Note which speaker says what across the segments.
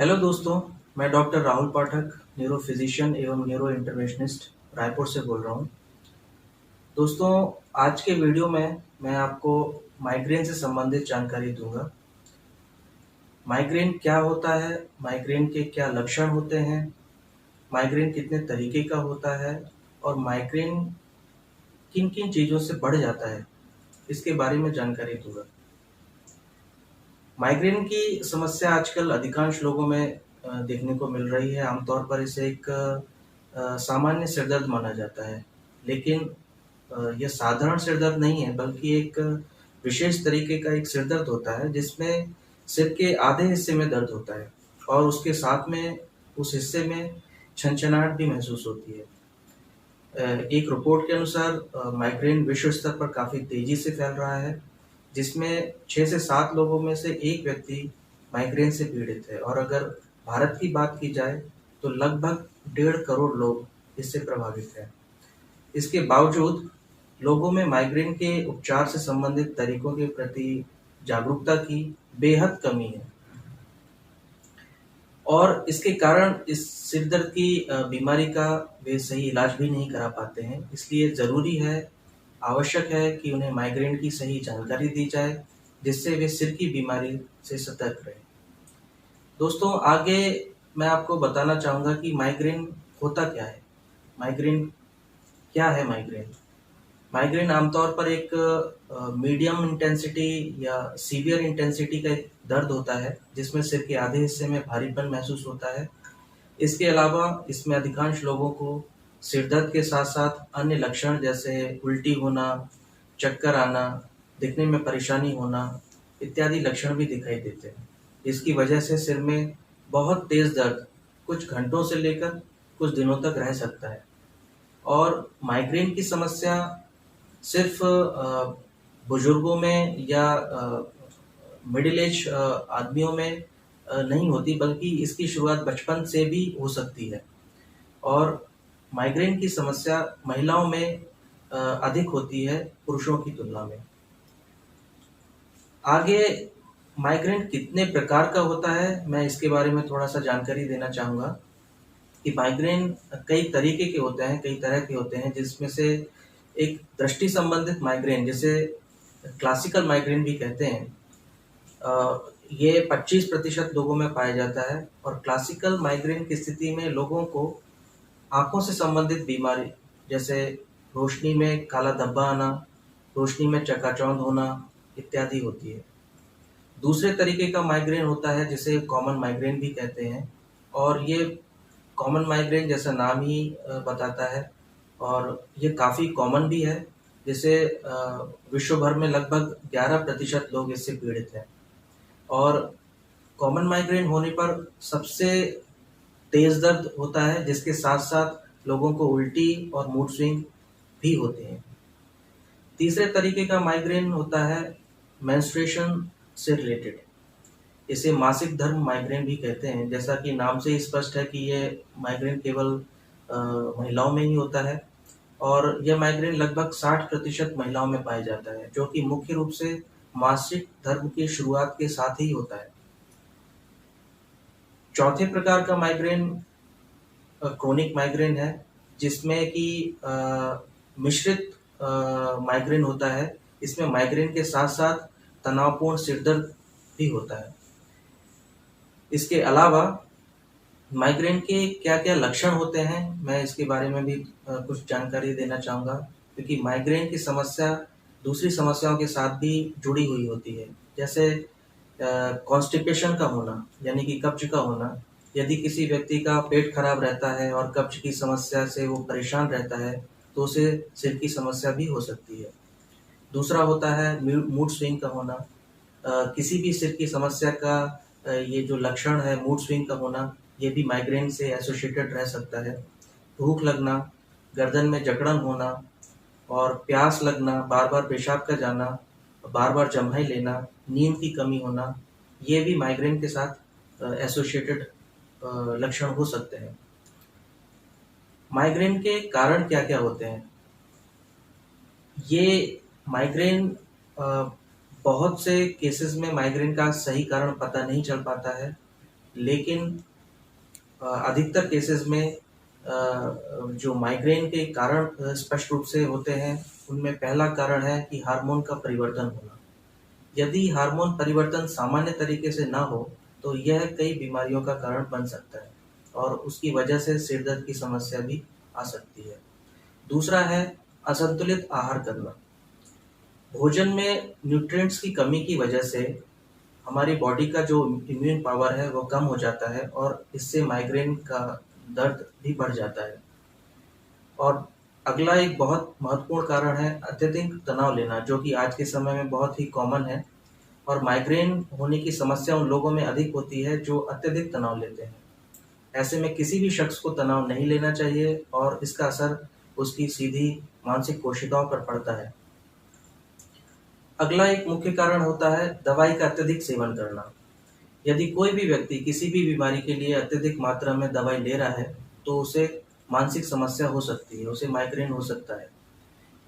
Speaker 1: Hello दोस्तों, मैं doctor Rahul पाठक, neuro physician एवं न्यूरो इंटरवेंशनिस्ट रायपुर से बोल रहा हूँ। दोस्तों, आज के वीडियो में मैं आपको माइग्रेन से संबंधित जानकारी दूंगा। माइग्रेन क्या होता है, माइग्रेन के क्या लक्षण होते हैं, माइग्रेन कितने तरीके का होता है और माइग्रेन किन किन चीज़ों से बढ़ जाता है, इसके बारे में जानकारी दूंगा। माइग्रेन की समस्या आजकल अधिकांश लोगों में देखने को मिल रही है। आमतौर पर इसे एक सामान्य सिरदर्द माना जाता है, लेकिन यह साधारण सिरदर्द नहीं है, बल्कि एक विशेष तरीके का एक सिरदर्द होता है जिसमें सिर के आधे हिस्से में दर्द होता है और उसके साथ में उस हिस्से में छनछनाहट भी महसूस होती है। एक रिपोर्ट के अनुसार माइग्रेन विश्व स्तर पर काफ़ी तेज़ी से फैल रहा है, जिसमें 6 से 7 लोगों में से एक व्यक्ति माइग्रेन से पीड़ित है और अगर भारत की बात की जाए तो लगभग 1.5 करोड़ लोग इससे प्रभावित हैं। इसके बावजूद लोगों में माइग्रेन के उपचार से संबंधित तरीकों के प्रति जागरूकता की बेहद कमी है और इसके कारण इस सिर दर्द की बीमारी का वे सही इलाज भी नहीं करा पाते हैं। इसलिए ज़रूरी है, आवश्यक है कि उन्हें माइग्रेन की सही जानकारी दी जाए, जिससे वे सिर की बीमारी से सतर्क रहें। दोस्तों, आगे मैं आपको बताना चाहूँगा कि माइग्रेन होता क्या है। माइग्रेन क्या है? माइग्रेन आमतौर पर एक मीडियम इंटेंसिटी या सीवियर इंटेंसिटी का एक दर्द होता है, जिसमें सिर के आधे हिस्से में भारीपन महसूस होता है। इसके अलावा इसमें अधिकांश लोगों को सिर दर्द के साथ-साथ अन्य लक्षण जैसे उल्टी होना, चक्कर आना, दिखने में परेशानी होना इत्यादि लक्षण भी दिखाई देते हैं। इसकी वजह से सिर में बहुत तेज़ दर्द कुछ घंटों से लेकर कुछ दिनों तक रह सकता है और माइग्रेन की समस्या सिर्फ बुजुर्गों में या मिडिल एज आदमियों में नहीं होती, बल्कि इसकी शुरुआत बचपन से भी हो सकती है और माइग्रेन की समस्या महिलाओं में अधिक होती है पुरुषों की तुलना में। आगे माइग्रेन कितने प्रकार का होता है, मैं इसके बारे में थोड़ा-सा जानकारी देना चाहूँगा कि माइग्रेन कई तरीके के होते हैं, कई तरह के होते हैं, जिसमें से एक दृष्टि संबंधित माइग्रेन, जिसे क्लासिकल माइग्रेन भी कहते हैं, ये 25% लोगों में पाया जाता है और क्लासिकल माइग्रेन की स्थिति में लोगों को आँखों से संबंधित बीमारी जैसे रोशनी में काला धब्बा आना, रोशनी में चकाचौंध होना इत्यादि होती है। दूसरे तरीके का माइग्रेन होता है जिसे कॉमन माइग्रेन भी कहते हैं और ये कॉमन माइग्रेन जैसा नाम ही बताता है और ये काफ़ी कॉमन भी है, जिसे विश्व भर में लगभग 11% लोग इससे पीड़ित हैं और कॉमन माइग्रेन होने पर सबसे तेज़ दर्द होता है, जिसके साथ-साथ लोगों को उल्टी और मूड स्विंग भी होते हैं। तीसरे तरीके का माइग्रेन होता है मेंस्ट्रुएशन से रिलेटेड। इसे मासिक धर्म माइग्रेन भी कहते हैं। जैसा कि नाम से ही स्पष्ट है कि ये माइग्रेन केवल महिलाओं में ही होता है और यह माइग्रेन लगभग 60% महिलाओं में पाया जाता है, जो कि मुख्य रूप से मासिक धर्म की शुरुआत के साथ ही होता है। चौथे प्रकार का माइग्रेन क्रोनिक माइग्रेन है, जिसमें कि मिश्रित माइग्रेन होता है। इसमें माइग्रेन के साथ-साथ तनावपूर्ण सिरदर्द भी होता है। इसके अलावा माइग्रेन के क्या-क्या लक्षण होते हैं, मैं इसके बारे में भी कुछ जानकारी देना चाहूँगा, क्योंकि माइग्रेन की समस्या दूसरी समस्याओं के साथ भी जुड़ी हुई होती है। जैसे कॉन्स्टिपेशन का होना, यानी कि कब्ज का होना। यदि किसी व्यक्ति का पेट खराब रहता है और कब्ज की समस्या से वो परेशान रहता है, तो उसे सिर की समस्या भी हो सकती है। दूसरा होता है मूड स्विंग का होना। किसी भी सिर की समस्या का ये जो लक्षण है मूड स्विंग का होना, ये भी माइग्रेन से एसोसिएटेड रह सकता है। भूख लगना, गर्दन में जकड़न होना और प्यास लगना, बार-बार पेशाब का जाना, बार-बार जम्हाई लेना, नींद की कमी होना, ये भी माइग्रेन के साथ एसोसिएटेड लक्षण हो सकते हैं। माइग्रेन के कारण क्या-क्या होते हैं? ये माइग्रेन बहुत से केसेस में माइग्रेन का सही कारण पता नहीं चल पाता है लेकिन अधिकतर केसेस में जो माइग्रेन के कारण स्पष्ट रूप से होते हैं, उनमें पहला कारण है कि हार्मोन का परिवर्तन होना। यदि हार्मोन परिवर्तन सामान्य तरीके से ना हो, तो यह कई बीमारियों का कारण बन सकता है और उसकी वजह से सिर दर्द की समस्या भी आ सकती है। दूसरा है असंतुलित आहार करना। भोजन में न्यूट्रिएंट्स की कमी की वजह से हमारी बॉडी का जो इम्यून पावर है वो कम हो जाता है और इससे माइग्रेन का दर्द भी बढ़ जाता है। और अगला एक बहुत महत्वपूर्ण कारण है अत्यधिक तनाव लेना, जो कि आज के समय में बहुत ही कॉमन है। और माइग्रेन होने की समस्या उन लोगों में अधिक होती है जो अत्यधिक तनाव लेते हैं। ऐसे में किसी भी शख्स को तनाव नहीं लेना चाहिए और इसका असर उसकी सीधी मानसिक कोशिकाओं पर पड़ता है। अगला एक मुख्य कारण होता है दवाई का अत्यधिक सेवन करना। यदि कोई भी व्यक्ति किसी भी बीमारी के लिए अत्यधिक मात्रा में दवाई ले रहा है, तो उसे मानसिक समस्या हो सकती है, उसे माइग्रेन हो सकता है।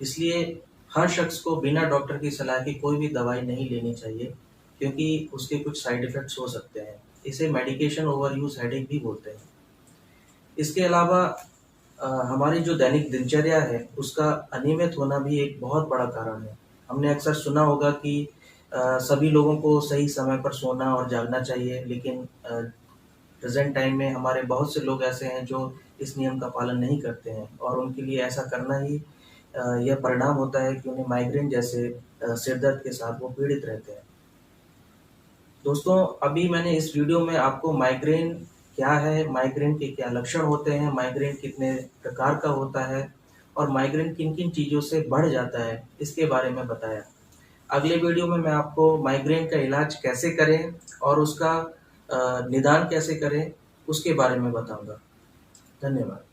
Speaker 1: इसलिए हर शख्स को बिना डॉक्टर की सलाह के कोई भी दवाई नहीं लेनी चाहिए, क्योंकि उसके कुछ साइड इफ़ेक्ट्स हो सकते हैं। इसे मेडिकेशन ओवरयूज़ हेडेक भी बोलते हैं। इसके अलावा हमारी जो दैनिक दिनचर्या है, उसका अनियमित होना भी एक बहुत बड़ा कारण है। हमने अक्सर सुना होगा कि सभी लोगों को सही समय पर सोना और जागना चाहिए, लेकिन प्रेज़ेंट टाइम में हमारे बहुत से लोग ऐसे हैं जो इस नियम का पालन नहीं करते हैं और उनके लिए ऐसा करना ही यह परिणाम होता है कि उन्हें माइग्रेन जैसे सिर दर्द के साथ वो पीड़ित रहते हैं। दोस्तों, अभी मैंने इस वीडियो में आपको माइग्रेन क्या है, माइग्रेन के क्या लक्षण होते हैं, माइग्रेन कितने प्रकार का होता है और माइग्रेन किन-किन चीज़ों से बढ़ जाता है, इसके बारे में बताया। अगले वीडियो में मैं आपको माइग्रेन का इलाज कैसे करें और उसका निदान कैसे करें, उसके बारे में बताऊँगा। धन्यवाद।